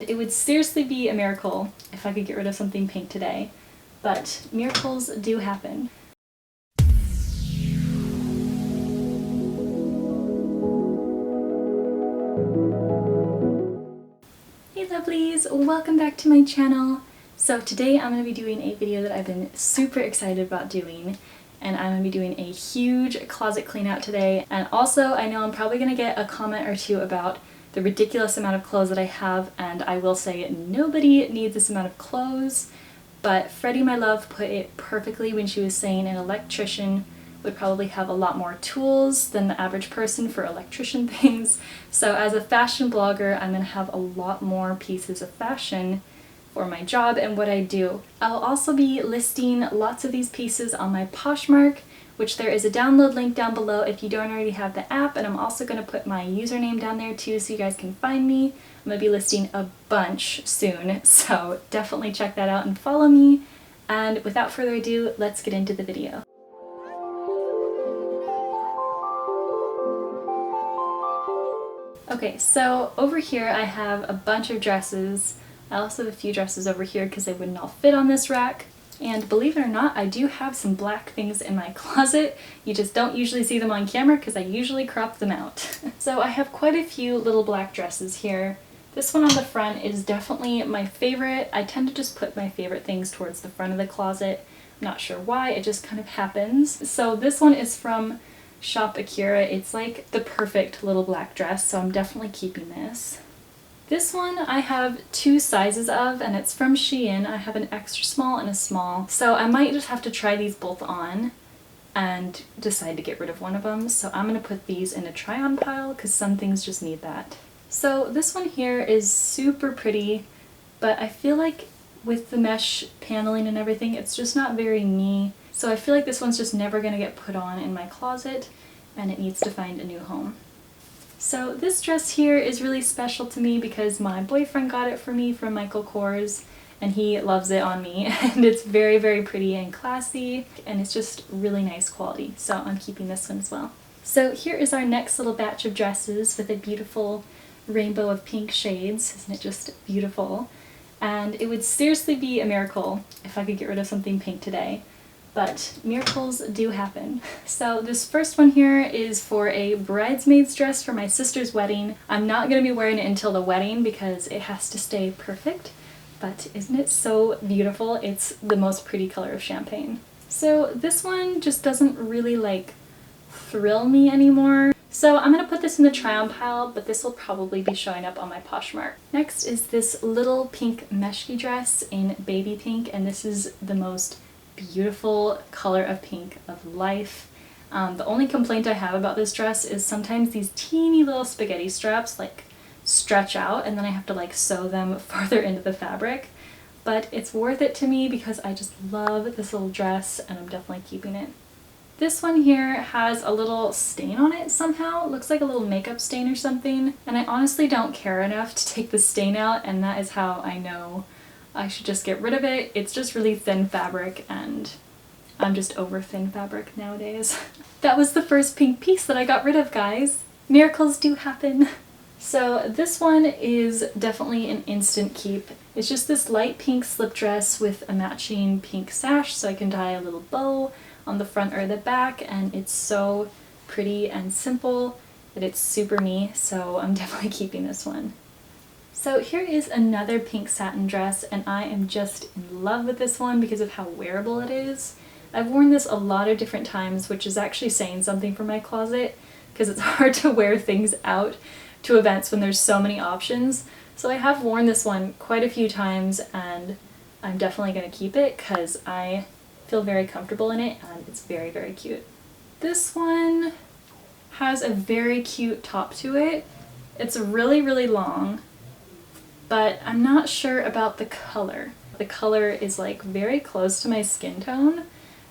It would seriously be a miracle if I could get rid of something pink today, but miracles do happen. Hey lovelies, welcome back to my channel. So today I'm going to be doing a video that I've been super excited about doing, and I'm going to be doing a huge closet clean out today. And also I know I'm probably going to get a comment or two about the ridiculous amount of clothes that I have, and I will say nobody needs this amount of clothes, but Freddie, my love, put it perfectly when she was saying an electrician would probably have a lot more tools than the average person for electrician things. So as a fashion blogger, I'm going to have a lot more pieces of fashion for my job and what I do. I'll also be listing lots of these pieces on my Poshmark, which there is a download link down below if you don't already have the app, and I'm also going to put my username down there too so you guys can find me. I'm going to be listing a bunch soon, so definitely check that out and follow me. And without further ado, let's get into the video. Okay, so over here I have a bunch of dresses. I also have a few dresses over here because they wouldn't all fit on this rack. And believe it or not, I do have some black things in my closet. You just don't usually see them on camera because I usually crop them out. So I have quite a few little black dresses here. This one on the front is definitely my favorite. I tend to just put my favorite things towards the front of the closet. I'm not sure why, it just kind of happens. So this one is from Shop Akira. It's like the perfect little black dress, so I'm definitely keeping this. This one I have two sizes of, and it's from Shein. I have an extra small and a small, so I might just have to try these both on and decide to get rid of one of them. So I'm going to put these in a try-on pile because some things just need that. So this one here is super pretty, but I feel like with the mesh paneling and everything, it's just not very me. So I feel like this one's just never going to get put on in my closet, and it needs to find a new home. So this dress here is really special to me because my boyfriend got it for me from Michael Kors, and he loves it on me, and it's very, very pretty and classy, and it's just really nice quality, so I'm keeping this one as well. So here is our next little batch of dresses with a beautiful rainbow of pink shades. Isn't it just beautiful? And it would seriously be a miracle if I could get rid of something pink today. But miracles do happen. So this first one here is for a bridesmaid's dress for my sister's wedding. I'm not going to be wearing it until the wedding because it has to stay perfect, but isn't it so beautiful? It's the most pretty color of champagne. So this one just doesn't really like thrill me anymore. So I'm going to put this in the try-on pile, but this will probably be showing up on my Poshmark. Next is this little pink meshki dress in baby pink, and this is the most beautiful color of pink of life. The only complaint I have about this dress is sometimes these teeny little spaghetti straps like stretch out, and then I have to like sew them farther into the fabric. But it's worth it to me because I just love this little dress, and I'm definitely keeping it. This one here has a little stain on it somehow. It looks like a little makeup stain or something, and I honestly don't care enough to take the stain out, and that is how I know I should just get rid of it. It's just really thin fabric, and I'm just over thin fabric nowadays. That was the first pink piece that I got rid of, guys. Miracles do happen. So this one is definitely an instant keep. It's just this light pink slip dress with a matching pink sash, so I can tie a little bow on the front or the back, and it's so pretty and simple that it's super me, so I'm definitely keeping this one. So here is another pink satin dress, and I am just in love with this one because of how wearable it is. I've worn this a lot of different times, which is actually saying something for my closet because it's hard to wear things out to events when there's so many options. So I have worn this one quite a few times, and I'm definitely going to keep it because I feel very comfortable in it, and it's very, very cute. This one has a very cute top to it. It's really, really long, but I'm not sure about the color. The color is like very close to my skin tone,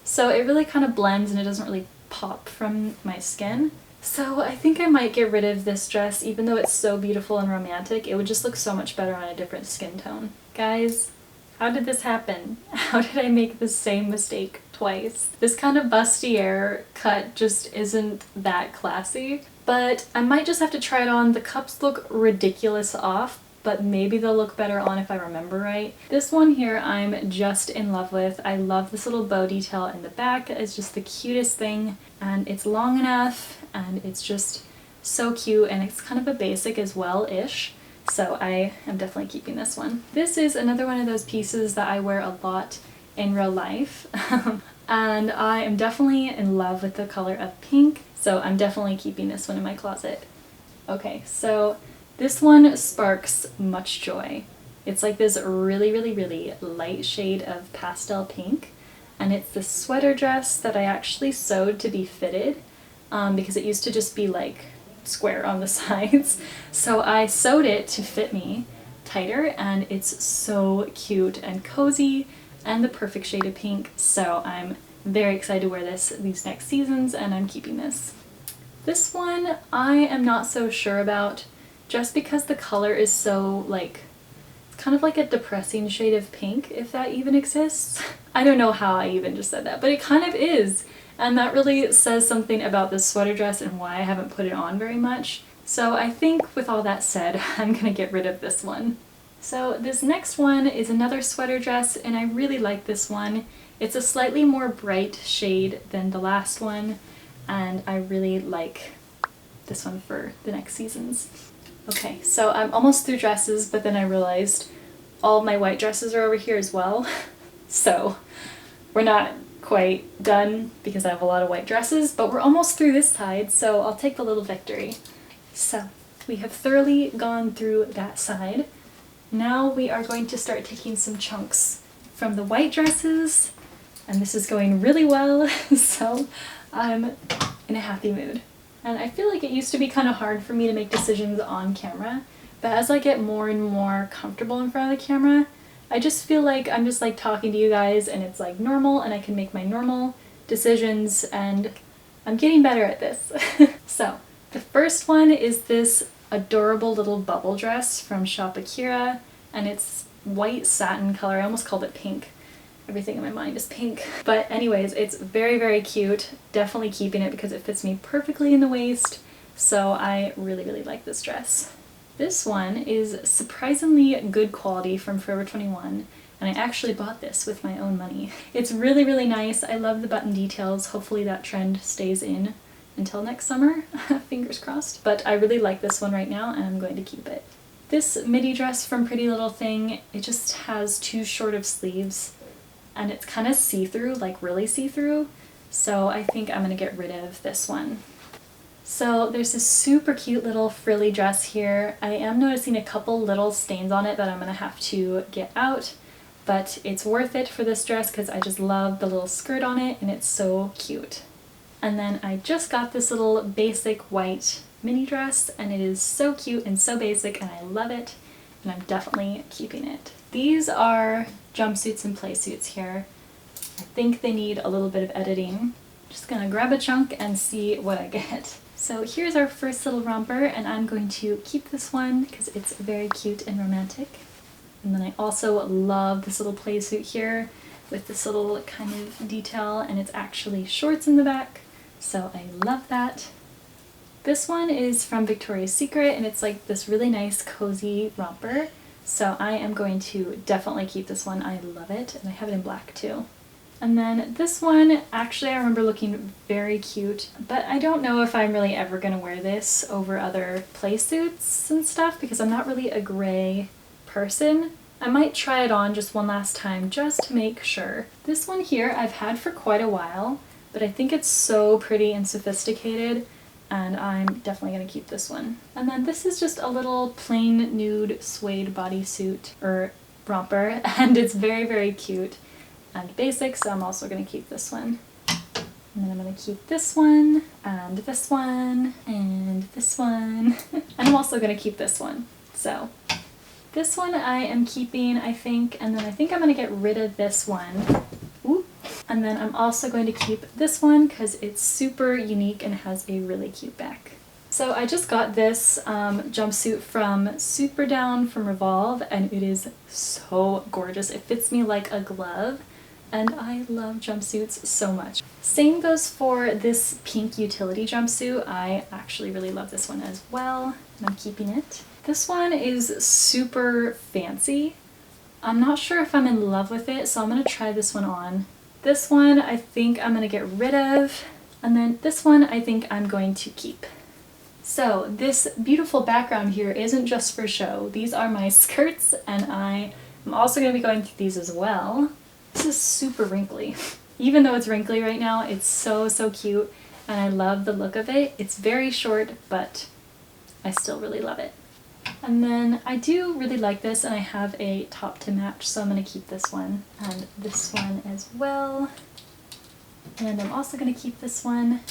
so it really kind of blends and it doesn't really pop from my skin. So I think I might get rid of this dress, even though it's so beautiful and romantic. It would just look so much better on a different skin tone. Guys, how did this happen? How did I make the same mistake twice? This kind of bustier cut just isn't that classy, but I might just have to try it on. The cups look ridiculous off, but maybe they'll look better on if I remember right. This one here I'm just in love with. I love this little bow detail in the back. It's just the cutest thing, and it's long enough, and it's just so cute, and it's kind of a basic as well-ish. So I am definitely keeping this one. This is another one of those pieces that I wear a lot in real life. And I am definitely in love with the color of pink, so I'm definitely keeping this one in my closet. Okay, so this one sparks much joy. It's like this really, really, really light shade of pastel pink, and it's the sweater dress that I actually sewed to be fitted, because it used to just be like square on the sides. So I sewed it to fit me tighter, and it's so cute and cozy and the perfect shade of pink. So I'm very excited to wear this these next seasons, and I'm keeping this. This one I am not so sure about, just because the color is so like, it's kind of like a depressing shade of pink, if that even exists. I don't know how I even just said that, but it kind of is. And that really says something about this sweater dress and why I haven't put it on very much. So I think with all that said, I'm gonna get rid of this one. So this next one is another sweater dress, and I really like this one. It's a slightly more bright shade than the last one, and I really like this one for the next seasons. Okay, so I'm almost through dresses, but then I realized all of my white dresses are over here as well. So we're not quite done because I have a lot of white dresses, but we're almost through this side, so I'll take the little victory. So we have thoroughly gone through that side. Now we are going to start taking some chunks from the white dresses, and this is going really well, so I'm in a happy mood. And I feel like it used to be kind of hard for me to make decisions on camera, but as I get more and more comfortable in front of the camera, I just feel like I'm just like talking to you guys, and it's like normal, and I can make my normal decisions, and I'm getting better at this. So the first one is this adorable little bubble dress from Shop Akira, and it's white satin color. I almost called it pink. Everything in my mind is pink. But anyways, it's very, very cute. Definitely keeping it because it fits me perfectly in the waist, so I really, really like this dress. This one is surprisingly good quality from Forever 21, and I actually bought this with my own money. It's really, really nice. I love the button details. Hopefully that trend stays in until next summer, fingers crossed. But I really like this one right now, and I'm going to keep it. This midi dress from Pretty Little Thing, it just has too short of sleeves, and it's kind of see-through, like really see-through, so I think I'm gonna get rid of this one. So there's this super cute little frilly dress here. I am noticing a couple little stains on it that I'm gonna have to get out, but it's worth it for this dress because I just love the little skirt on it, and it's so cute. And then I just got this little basic white mini dress, and it is so cute and so basic, and I love it, and I'm definitely keeping it. These are jumpsuits and playsuits here. I think they need a little bit of editing. Just gonna grab a chunk and see what I get. So here's our first little romper, and I'm going to keep this one because it's very cute and romantic. And then I also love this little playsuit here with this little kind of detail, and it's actually shorts in the back, so I love that. This one is from Victoria's Secret, and it's like this really nice cozy romper, so I am going to definitely keep this one. I love it, and I have it in black too. And then this one, actually I remember looking very cute, but I don't know if I'm really ever gonna wear this over other playsuits and stuff because I'm not really a gray person. I might try it on just one last time just to make sure. This one here I've had for quite a while, but I think it's so pretty and sophisticated, and I'm definitely gonna keep this one. And then this is just a little plain nude suede bodysuit or romper, and it's very, very cute and basic, so I'm also gonna keep this one. And then I'm gonna keep this one, and this one, and this one, and I'm also gonna keep this one. So this one I am keeping, I think, and then I think I'm gonna get rid of this one. Ooh. And then I'm also going to keep this one because it's super unique and has a really cute back. So I just got this jumpsuit from Super Down from Revolve, and it is so gorgeous. It fits me like a glove, and I love jumpsuits so much. Same goes for this pink utility jumpsuit. I actually really love this one as well, and I'm keeping it. This one is super fancy. I'm not sure if I'm in love with it, so I'm gonna try this one on. This one I think I'm gonna get rid of, and then this one I think I'm going to keep. So this beautiful background here isn't just for show. These are my skirts, and I am also gonna be going through these as well. This is super wrinkly. Even though it's wrinkly right now, it's so, so cute, and I love the look of it. It's very short, but I still really love it. And then I do really like this, and I have a top to match, so I'm going to keep this one and this one as well. And I'm also going to keep this one.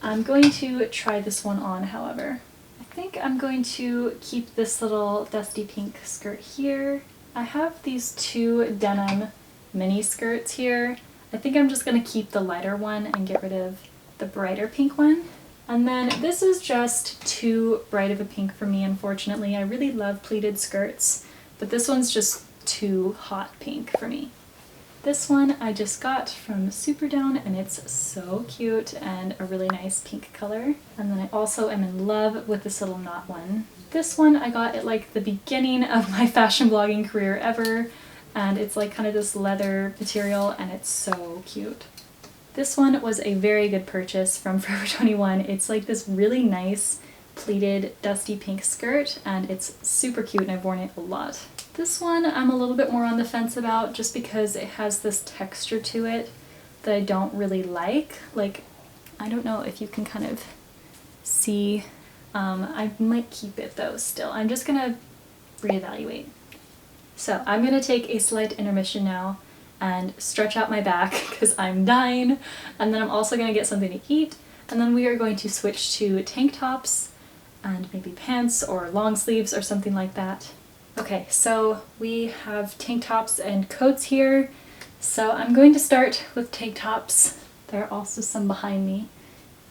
I'm going to try this one on, however. I think I'm going to keep this little dusty pink skirt here. I have these two denim mini skirts here. I think I'm just going to keep the lighter one and get rid of the brighter pink one. And then this is just too bright of a pink for me, unfortunately. I really love pleated skirts, but this one's just too hot pink for me. This one I just got from Superdown, and it's so cute and a really nice pink color. And then I also am in love with this little knot one. This one I got at like the beginning of my fashion blogging career ever, and it's like kind of this leather material, and it's so cute. This one was a very good purchase from Forever 21. It's like this really nice pleated dusty pink skirt, and it's super cute, and I've worn it a lot. This one I'm a little bit more on the fence about just because it has this texture to it that I don't really like. Like, I don't know if you can kind of see. I might keep it though still. I'm just gonna reevaluate. So I'm gonna take a slight intermission now and stretch out my back because I'm dying, and then I'm also going to get something to eat, and then we are going to switch to tank tops and maybe pants or long sleeves or something like that. Okay, so we have tank tops and coats here, so I'm going to start with tank tops. There are also some behind me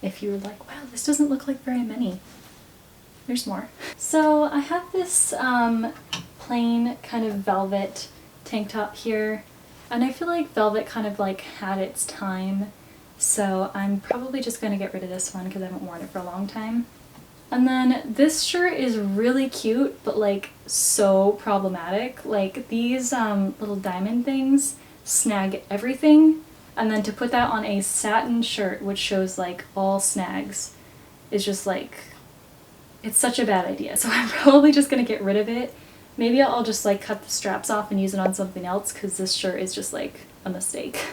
if you were like, wow, this doesn't look like very many. There's more. So I have this plain kind of velvet tank top here. And I feel like velvet kind of like had its time, so I'm probably just going to get rid of this one because I haven't worn it for a long time. And then this shirt is really cute, but like so problematic. Like these little diamond things snag everything, and then to put that on a satin shirt which shows like all snags is just like, it's such a bad idea. So I'm probably just going to get rid of it. Maybe I'll just like cut the straps off and use it on something else because this shirt is just like a mistake.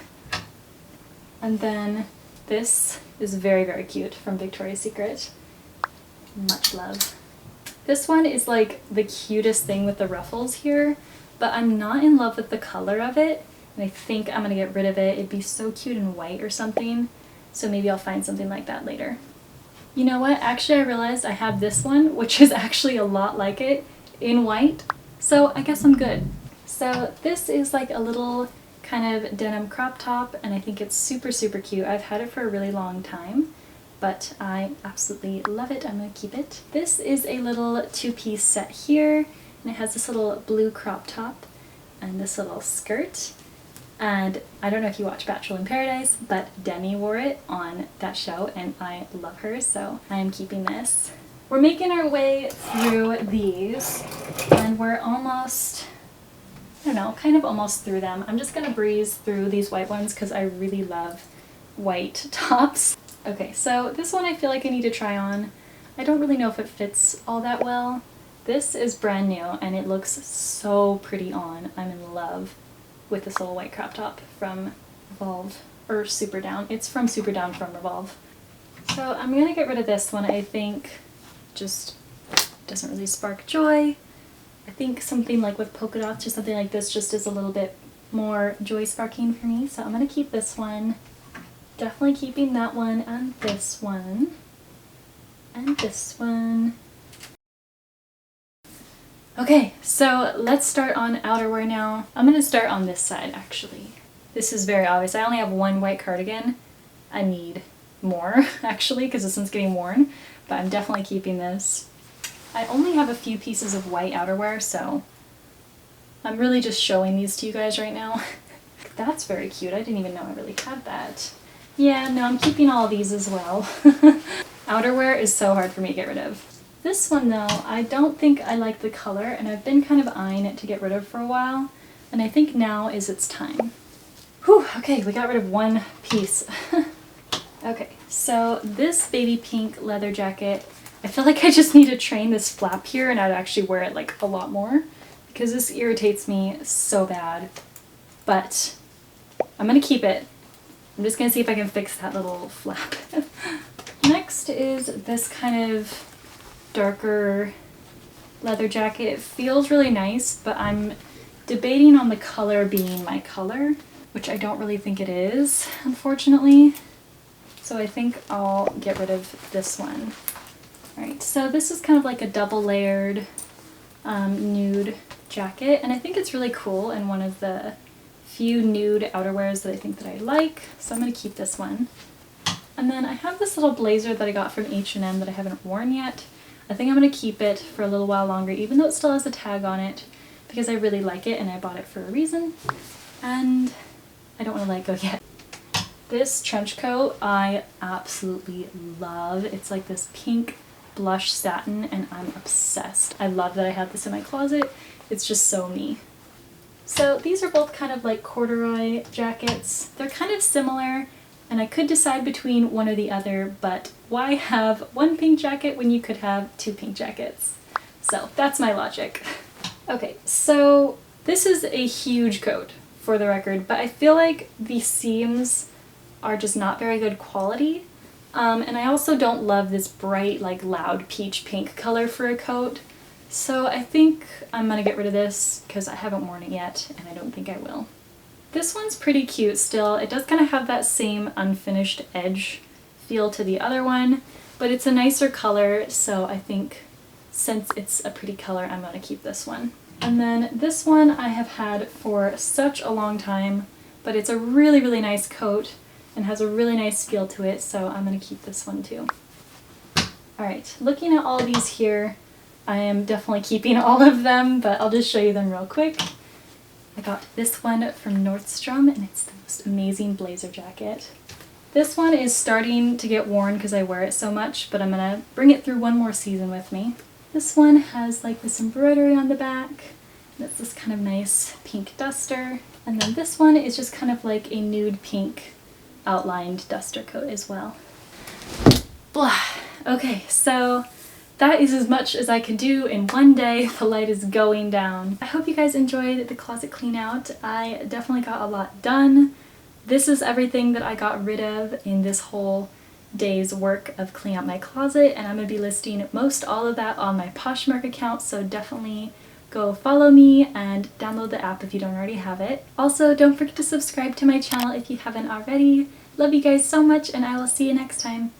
And then this is very, very cute from Victoria's Secret. Much love. This one is like the cutest thing with the ruffles here, but I'm not in love with the color of it, and I think I'm gonna get rid of it. It'd be so cute in white or something, so maybe I'll find something like that later. You know what? Actually, I realized I have this one, which is actually a lot like it, in white, so I guess I'm good. So this is like a little kind of denim crop top, and I think it's super, super cute. I've had it for a really long time, but I absolutely love it. I'm gonna keep it. This is a little two-piece set here, and it has this little blue crop top and this little skirt. And I don't know if you watch Bachelor in Paradise, but Demi wore it on that show, and I love her, so I am keeping this. We're making our way through these, and we're almost, I don't know, kind of almost through them. I'm just gonna breeze through these white ones because I really love white tops. Okay, so this one I feel like I need to try on. I don't really know if it fits all that well. This is brand new, and it looks so pretty on. I'm in love with this little white crop top from Revolve, or Superdown. It's from Superdown from Revolve. So I'm gonna get rid of this one. I think just doesn't really spark joy. I think something like with polka dots or something like this just is a little bit more joy sparking for me. So I'm gonna keep this one. Definitely keeping that one and this one. And this one. Okay, so let's start on outerwear now. I'm gonna start on this side actually. This is very obvious. I only have one white cardigan. I need more actually because this one's getting worn, but I'm definitely keeping this. I only have a few pieces of white outerwear, so I'm really just showing these to you guys right now. That's very cute. I didn't even know I really had that. Yeah, no, I'm keeping all of these as well. Outerwear is so hard for me to get rid of. This one though, I don't think I like the color, and I've been kind of eyeing it to get rid of for a while, and I think now is its time. Whew, okay, we got rid of one piece. Okay, so this baby pink leather jacket, I feel like I just need to train this flap here and I'd actually wear it like a lot more because this irritates me so bad. But I'm gonna keep it. I'm just gonna see if I can fix that little flap. Next is this kind of darker leather jacket. It feels really nice, but I'm debating on the color being my color, which I don't really think it is, unfortunately. So I think I'll get rid of this one. Alright, so this is kind of like a double layered nude jacket, and I think it's really cool and one of the few nude outerwears that I think that I like, so I'm going to keep this one. And then I have this little blazer that I got from H&M that I haven't worn yet. I think I'm going to keep it for a little while longer, even though it still has a tag on it, because I really like it and I bought it for a reason, and I don't want to let it go yet. This trench coat I absolutely love. It's like this pink blush satin and I'm obsessed. I love that I have this in my closet. It's just so me. So these are both kind of like corduroy jackets. They're kind of similar and I could decide between one or the other, but why have one pink jacket when you could have two pink jackets? So that's my logic. Okay, so this is a huge coat for the record, but I feel like the seams are just not very good quality. And I also don't love this bright, like loud peach pink color for a coat. So I think I'm gonna get rid of this because I haven't worn it yet and I don't think I will. This one's pretty cute still. It does kind of have that same unfinished edge feel to the other one, but it's a nicer color, so I think since it's a pretty color, I'm gonna keep this one. And then this one I have had for such a long time, but it's a really, really nice coat and has a really nice feel to it, so I'm going to keep this one too. Alright, looking at all these here, I am definitely keeping all of them, but I'll just show you them real quick. I got this one from Nordstrom, and it's the most amazing blazer jacket. This one is starting to get worn because I wear it so much, but I'm going to bring it through one more season with me. This one has like this embroidery on the back, and it's this kind of nice pink duster. And then this one is just kind of like a nude pink outlined duster coat as well. Blah. Okay, so that is as much as I could do in one day. The light is going down. I hope you guys enjoyed the closet clean out. I definitely got a lot done. This is everything that I got rid of in this whole day's work of cleaning out my closet, and I'm going to be listing most all of that on my Poshmark account, so definitely go follow me and download the app if you don't already have it. Also, don't forget to subscribe to my channel if you haven't already. Love you guys so much, and I will see you next time.